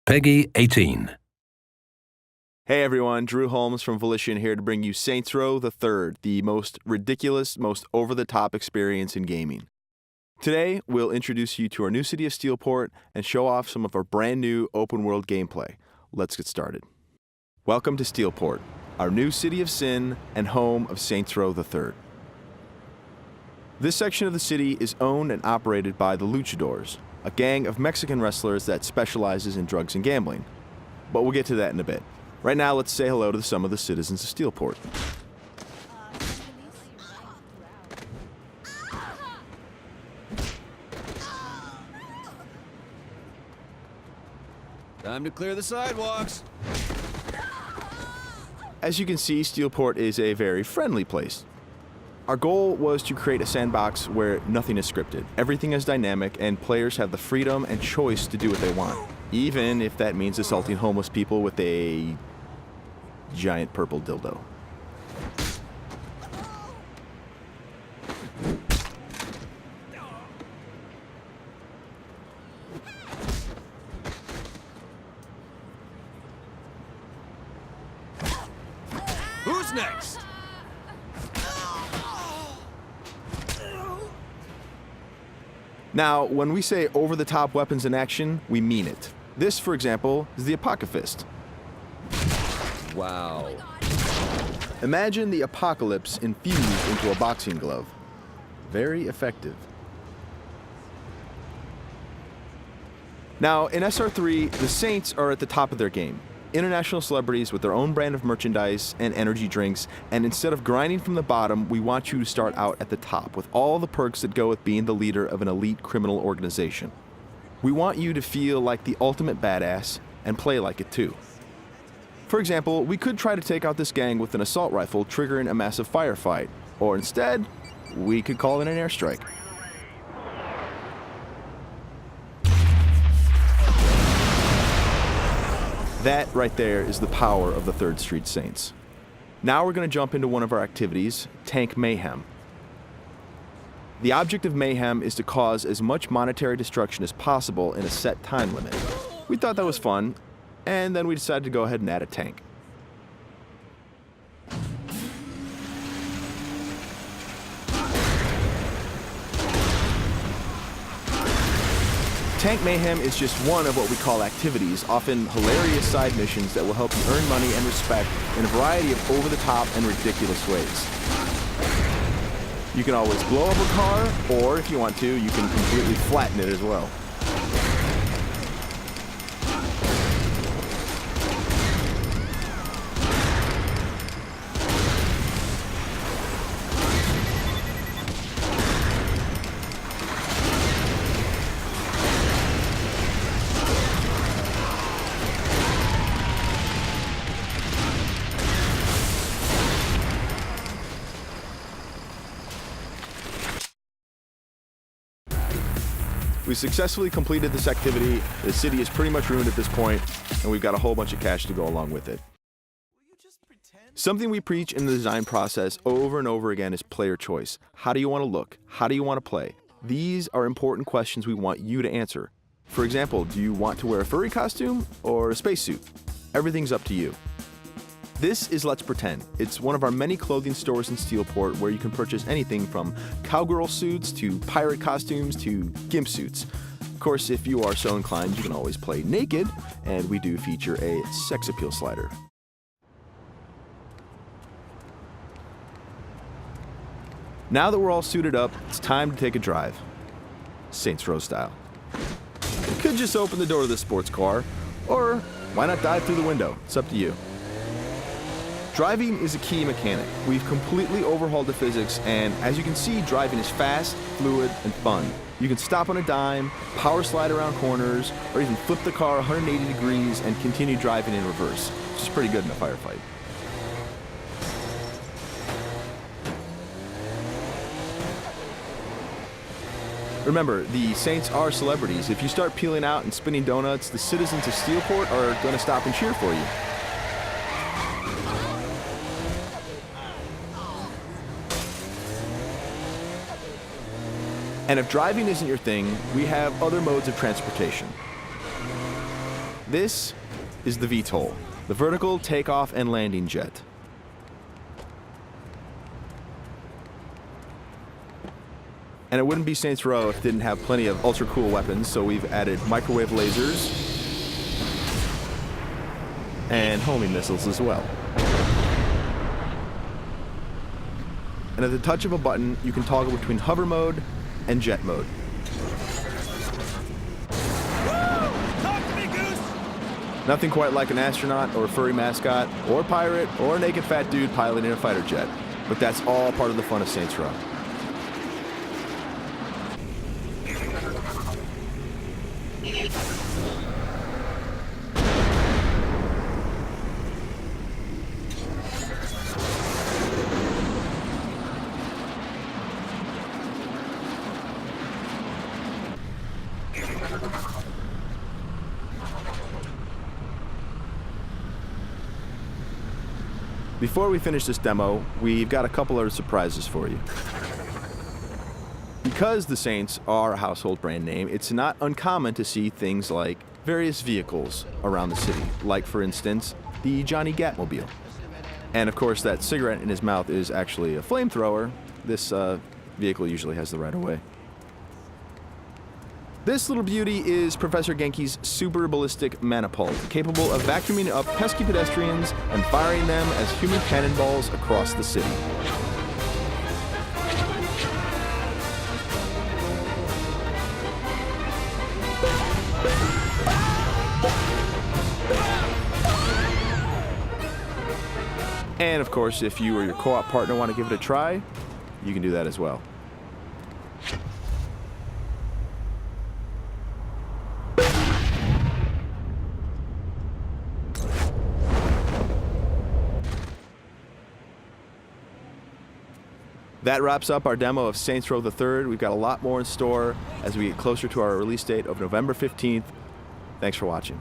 Peggy 18. Hey everyone, Drew Holmes from Volition here to bring you Saints Row the Third, the most ridiculous, most over-the-top experience in gaming. Today, we'll introduce you to our new city of Steelport and show off some of our brand new open-world gameplay. Let's get started. Welcome to Steelport, our new city of sin and home of Saints Row the Third. This section of the city is owned and operated by the Luchadors, a gang of Mexican wrestlers that specializes in drugs and gambling. But we'll get to that in a bit. Right now, let's say hello to some of the citizens of Steelport. Time to clear the sidewalks. As you can see, Steelport is a very friendly place. Our goal was to create a sandbox where nothing is scripted. Everything is dynamic, and players have the freedom and choice to do what they want, even if that means assaulting homeless people with a giant purple dildo. Who's next? Now, when we say over-the-top weapons in action, we mean it. This, for example, is the Apocalypse. Wow. Imagine the apocalypse infused into a boxing glove. Very effective. Now, in SR3, the Saints are at the top of their game. International celebrities with their own brand of merchandise and energy drinks, and instead of grinding from the bottom, we want you to start out at the top with all the perks that go with being the leader of an elite criminal organization. We want you to feel like the ultimate badass and play like it too. For example, we could try to take out this gang with an assault rifle triggering a massive firefight, or instead, we could call in an airstrike. That right there is the power of the 3rd Street Saints. Now we're going to jump into one of our activities, Tank Mayhem. The object of Mayhem is to cause as much monetary destruction as possible in a set time limit. We thought that was fun, and then we decided to go ahead and add a tank. Tank Mayhem is just one of what we call activities, often hilarious side missions that will help you earn money and respect in a variety of over-the-top and ridiculous ways. You can always blow up a car, or if you want to, you can completely flatten it as well. We successfully completed this activity. The city is pretty much ruined at this point, and we've got a whole bunch of cash to go along with it. Something we preach in the design process over and over again is player choice. How do you want to look? How do you want to play? These are important questions we want you to answer. For example, do you want to wear a furry costume or a spacesuit? Everything's up to you. This is Let's Pretend. It's one of our many clothing stores in Steelport where you can purchase anything from cowgirl suits to pirate costumes to gimp suits. Of course, if you are so inclined, you can always play naked, and we do feature a sex appeal slider. Now that we're all suited up, it's time to take a drive. Saints Row style. You could just open the door to the sports car, or why not dive through the window? It's up to you. Driving is a key mechanic. We've completely overhauled the physics, and as you can see, driving is fast, fluid, and fun. You can stop on a dime, power slide around corners, or even flip the car 180 degrees and continue driving in reverse, which is pretty good in a firefight. Remember, the Saints are celebrities. If you start peeling out and spinning donuts, the citizens of Steelport are going to stop and cheer for you. And if driving isn't your thing, we have other modes of transportation. This is the VTOL, the vertical takeoff and landing jet. And it wouldn't be Saints Row if it didn't have plenty of ultra cool weapons, so we've added microwave lasers and homing missiles as well. And at the touch of a button, you can toggle between hover mode and jet mode. Talk to me, Goose! Nothing quite like an astronaut or a furry mascot or pirate or a naked fat dude piloting a fighter jet, but that's all part of the fun of Saints Row. Before we finish this demo, we've got a couple other surprises for you. Because the Saints are a household brand name, it's not uncommon to see things like various vehicles around the city, like, for instance, the Johnny Gatmobile. And of course, that cigarette in his mouth is actually a flamethrower. This vehicle usually has the right of way. This little beauty is Professor Genki's super ballistic manipult, capable of vacuuming up pesky pedestrians and firing them as human cannonballs across the city. And of course, if you or your co-op partner want to give it a try, you can do that as well. That wraps up our demo of Saints Row the Third. We've got a lot more in store as we get closer to our release date of November 15th. Thanks for watching.